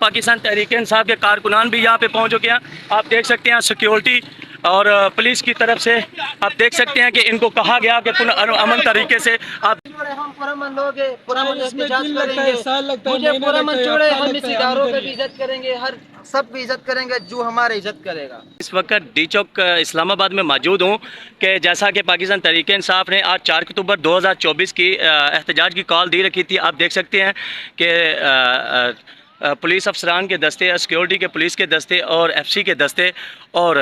پاکستان تحریک انصاف کے کارکنان بھی یہاں پہ پہنچ چکے ہیں. آپ دیکھ سکتے ہیں سیکیورٹی اور پولیس کی طرف سے آپ دیکھ سکتے ہیں کہ ان کو کہا گیا کہ امن طریقے سے آپ ہم پرامن لوگ ہیں، پرامن احتجاج کریں گے. مجھے پرامن چھوڑے، ہم اس اداروں پہ بھی عزت کریں گے، ہر سب بھی عزت کریں گے جو ہماری عزت کرے گا. اس وقت ڈی چوک اسلام آباد میں موجود ہوں کہ جیسا کہ پاکستان تحریک انصاف نے آج 4 اکتوبر 2024 کی احتجاج کی کال دی رکھی تھی. آپ دیکھ سکتے ہیں کہ پولیس افسران کے دستے، سیکیورٹی کے پولیس کے دستے اور ایف سی کے دستے، اور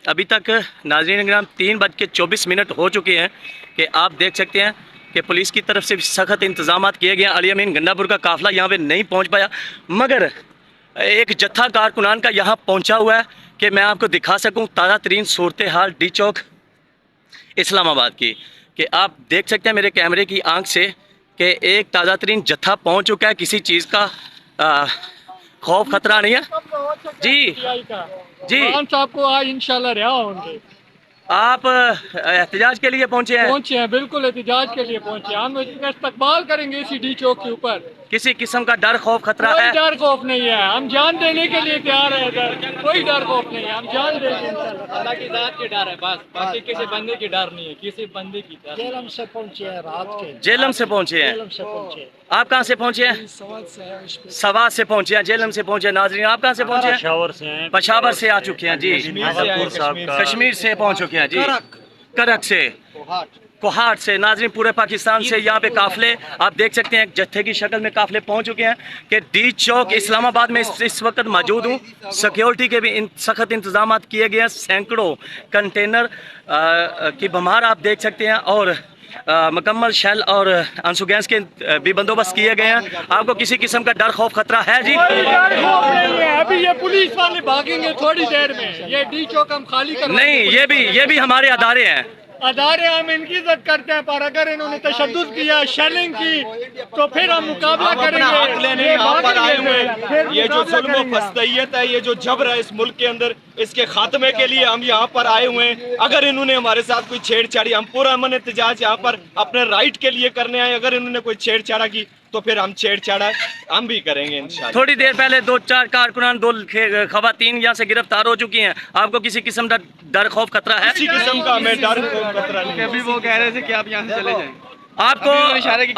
ابھی تک ناظرین کرام 3:24 ہو چکے ہیں کہ آپ دیکھ سکتے ہیں کہ پولیس کی طرف سے سخت انتظامات کیے گئے ہیں. علی امین گنڈا پور کا قافلہ یہاں پہ نہیں پہنچ پایا، مگر ایک جتھا کارکنان کا یہاں پہنچا ہوا ہے کہ میں آپ کو دکھا سکوں تازہ ترین صورتحال ڈی چوک اسلام آباد کی. کہ آپ دیکھ سکتے ہیں میرے کیمرے کی آنکھ سے کہ ایک تازہ ترین جتھا پہنچ چکا ہے. کسی چیز کا خوف خطرہ نہیں ہے. جی جی خان صاحب کو آج انشاءاللہ رہا ہوں گے. آپ احتجاج کے لیے پہنچے ہیں؟ بالکل احتجاج کے لیے پہنچے ہیں. ہم اس کا استقبال کریں گے اسی ڈی چوک کے اوپر. کسی قسم کا ڈر خوف خطرہ کوئی ہے؟ ڈر خوف نہیں ہے، ہم جان دینے کے لیے تیار ہیں. ادھر کوئی ڈر خوف نہیں ہے، ہم جان دیں گے انشاءاللہ. اللہ کی ذات کی ڈر ہے بس، باقی کسی بندے کی ڈر نہیں ہے، کسی بندے کی ڈر. جیلم سے پہنچے ہیں رات کے. جیلم سے پہنچے ہیں. جیلم سے پہنچے. آپ کہاں سے پہنچے ہیں؟ سوات سے پہنچے ہیں. جیلم سے پہنچے ہیں. ناظرین آپ کہاں سے پہنچے ہیں؟ پشاور سے ہیں. پشاور سے آ چکے ہیں. جی کشمیر سے پہنچ چکے ہیں. جی کرک سے، کوہاٹ سے. ناظرین پورے پاکستان سے یہاں پہ قافلے آپ دیکھ سکتے ہیں ایک جتھے کی شکل میں قافلے پہنچ چکے ہیں کہ ڈی چوک اسلام آباد میں اس وقت موجود ہوں. سیکیورٹی کے بھی سخت انتظامات کیے گئے ہیں. سینکڑوں کنٹینر کی بمہار آپ دیکھ سکتے ہیں اور مکمل شیل اور انسو گیس کے بھی بندوبست کیے گئے ہیں. آپ کو کسی قسم کا ڈر خوف خطرہ ہے؟ جی ابھی یہ پولیس والے بھاگیں گے تھوڑی دیر میں. یہ ڈی چوک ہم خالی کر نہیں، یہ بھی ہمارے ادارے ہیں. ادارے ہم ان کی عزت کرتے ہیں، پر اگر انہوں نے تشدد کیا، شیلنگ کی، تو پھر ہم مقابلہ کریں گے. حق لینے یہاں پر آئے ہوئے. یہ جو ظلم و فسطیت ہے، یہ جو جبر ہے اس ملک کے اندر، اس کے خاتمے کے لیے ہم یہاں پر آئے ہوئے ہیں. اگر انہوں نے ہمارے ساتھ کوئی چھیڑ چھاڑی، ہم پورا امن احتجاج یہاں پر اپنے رائٹ کے لیے کرنے آئے. اگر انہوں نے کوئی چھیڑ چھاڑا کی تو پھر ہم چھیڑ چھاڑا ہم بھی کریں گے انشاءاللہ. تھوڑی دیر پہلے 2-4 کارکنان، 2 خواتین یہاں سے گرفتار ہو چکی ہیں. آپ کو کسی قسم کا ڈر خوف خطرہ ہے؟ کسی قسم کا ہمیں ڈر خطرہ نہیں. ابھی وہ کہہ رہے تھے کہ آپ یہاں سے چلے جائیں. آپ کو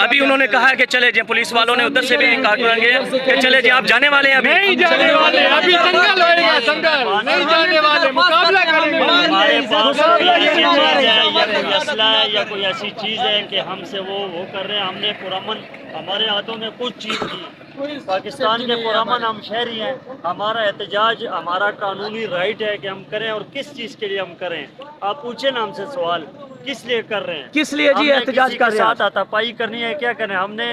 ابھی انہوں نے کہا ہے کہ چلے جائیں. پولیس والوں نے ادھر سے بھی کارکنان گئے کہ چلے جائیں. آپ جانے والے ہیں؟ ابھی نہیں جانے والے، ابھی دنگل ہوئے گا. دنگل نہیں جانے والے، مقابلہ کریں گے. ہمارے پاس کوئی ایسی چیز ہے یا کوئی اسلحہ ہے یا کوئی ایسی چیز ہے کہ ہم سے وہ کر رہے ہیں. ہم نے پرامن، ہمارے ہاتھوں میں کچھ چیز نہیں. پاکستان کے پرامن ہم شہری ہیں. ہمارا احتجاج ہمارا قانونی رائٹ ہے کہ ہم کریں، اور کس چیز کے لیے ہم کریں. آپ پوچھیں نا ہم سے سوال، کس لیے کر رہے ہیں؟ کس لیے جی احتجاج کر رہے ہیں؟ ساتھ ہاتھاپائی کرنی ہے، کیا کریں؟ ہم نے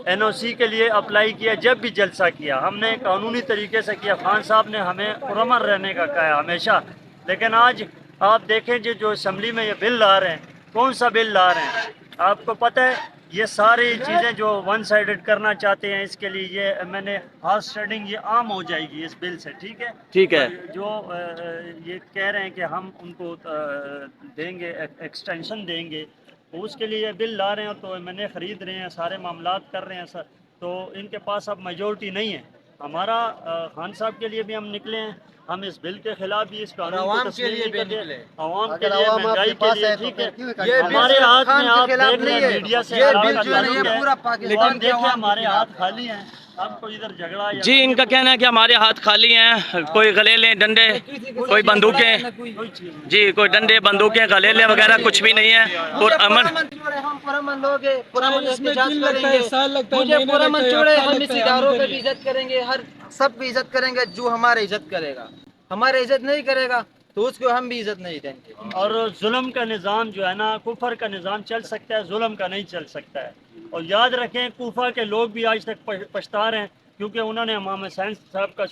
این او سی کے لیے اپلائی کیا. جب بھی جلسہ کیا ہم نے قانونی طریقے سے کیا. خان صاحب نے ہمیں پرامن رہنے کا کہا ہے ہمیشہ. لیکن آج آپ دیکھیں جو اسمبلی میں یہ بل لا رہے ہیں، کون سا بل لا رہے ہیں؟ آپ کو پتہ ہے یہ ساری چیزیں جو ون سائیڈڈ کرنا چاہتے ہیں، اس کے لیے یہ میں نے ہارس ٹریڈنگ یہ عام ہو جائے گی اس بل سے. ٹھیک ہے، ٹھیک ہے. جو یہ کہہ رہے ہیں کہ ہم ان کو دیں گے، ایکسٹینشن دیں گے، تو اس کے لیے یہ بل لا رہے ہیں. تو میں نے خرید رہے ہیں، سارے معاملات کر رہے ہیں سر. تو ان کے پاس اب میجورٹی نہیں ہے. ہمارا خان صاحب کے لیے بھی ہم نکلے ہیں. ہم اس بل کے خلاف بھی، اس قانون کو تسلیم نہیں کرتے. عوام کے لیے، مہنگائی کے لیے. ٹھیک ہے، ہمارے ہاتھ میں آپ دیکھ رہے ہیں میڈیا سے دیکھیں ہمارے ہاتھ خالی ہیں. ہم کو ادھر جھگڑا جی ان کا کہنا ہے کہ ہمارے ہاتھ خالی ہیں. کوئی غلیلیں، ڈنڈے، کوئی بندوقیں، جی کوئی ڈنڈے، بندوقیں، غلیلیں وغیرہ کچھ بھی نہیں ہے. اور امن، ہم پرامن لوگ ہیں، پرامن احتجاج کریں گے. مجھے پرامن چھوڑے، ہم اس اداروں پہ بھی عزت کریں گے، ہر سب بھی عزت کریں گے جو ہماری عزت کرے گا. ہماری عزت نہیں کرے گا تو اس کو ہم بھی عزت نہیں دیں گے. اور ظلم کا نظام جو ہے نا، کفر کا نظام چل سکتا ہے، ظلم کا نہیں چل سکتا ہے. اور یاد رکھیں کوفہ کے لوگ بھی آج تک پچھتا رہے ہیں، کیونکہ انہوں نے امام حسین صاحب کا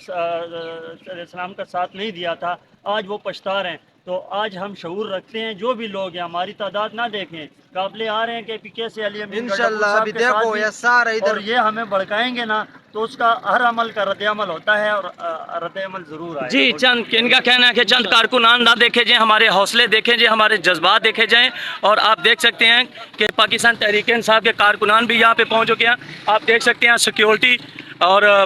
اسلام کا ساتھ نہیں دیا تھا. آج وہ پچھتا رہے ہیں. تو آج ہم شعور رکھتے ہیں، جو بھی لوگ ہیں، ہماری تعداد نہ دیکھیں. قافلے آ رہے ہیں کہ پی کے سے علی امین انشاءاللہ ابھی دیکھو یہ سارا ادھر، اور یہ ہمیں بڑکائیں گے نا تو اس کا ہر عمل کا رد عمل ہوتا ہے، اور رد عمل ضرور آئے. جی چند ان کا کہنا ہے کہ چند کارکنان نہ دیکھے جائیں، ہمارے حوصلے دیکھے جائیں، ہمارے جذبات دیکھے جائیں. اور آپ دیکھ سکتے ہیں کہ پاکستان تحریک انصاف کے کارکنان بھی یہاں پہ پہنچ چکے ہیں. آپ دیکھ سکتے ہیں سیکیورٹی اور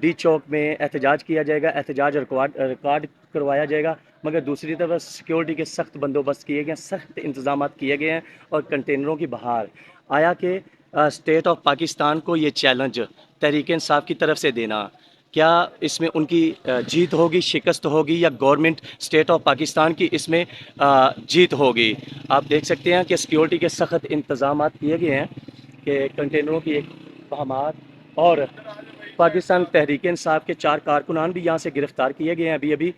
ڈی چوک میں احتجاج کیا جائے گا، احتجاج ریکارڈ کروایا جائے گا، مگر دوسری طرف سیکیورٹی کے سخت بندوبست کیے گئے ہیں، سخت انتظامات کیے گئے ہیں اور کنٹینروں کی بہار۔ آیا کہ اسٹیٹ آف پاکستان کو یہ چیلنج تحریک انصاف کی طرف سے دینا، کیا اس میں ان کی جیت ہوگی، شکست ہوگی، یا گورنمنٹ اسٹیٹ آف پاکستان کی اس میں جیت ہوگی؟ آپ دیکھ سکتے ہیں کہ سیکیورٹی کے سخت انتظامات کیے گئے ہیں کہ کنٹینروں کی ایک بہامات، اور پاکستان تحریک انصاف کے 4 کارکنان بھی یہاں سے گرفتار کیے گئے ہیں۔ ابھی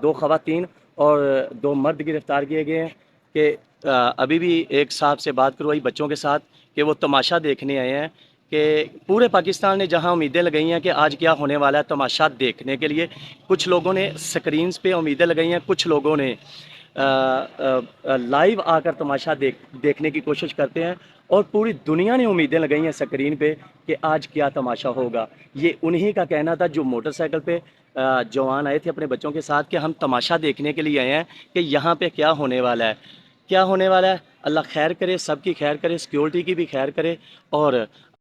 2 خواتین اور 2 مرد گرفتار کیے گئے ہیں کہ ابھی بھی ایک صاحب سے بات کروائی بچوں کے ساتھ کہ وہ تماشا دیکھنے آئے ہیں، کہ پورے پاکستان نے جہاں امیدیں لگائی ہیں کہ آج کیا ہونے والا ہے تماشا دیکھنے کے لیے، کچھ لوگوں نے سکرینز پہ امیدیں لگائی ہیں، کچھ لوگوں نے لائیو آ کر تماشا دیکھنے کی کوشش کرتے ہیں، اور پوری دنیا نے امیدیں لگائی ہیں سکرین پہ کہ آج کیا تماشا ہوگا۔ یہ انہی کا کہنا تھا جو موٹر سائیکل پہ جوان آئے تھے اپنے بچوں کے ساتھ کہ ہم تماشا دیکھنے کے لیے آئے ہیں کہ یہاں پہ کیا ہونے والا ہے، کیا ہونے والا ہے۔ اللہ خیر کرے، سب کی خیر کرے، سیکیورٹی کی بھی خیر کرے، اور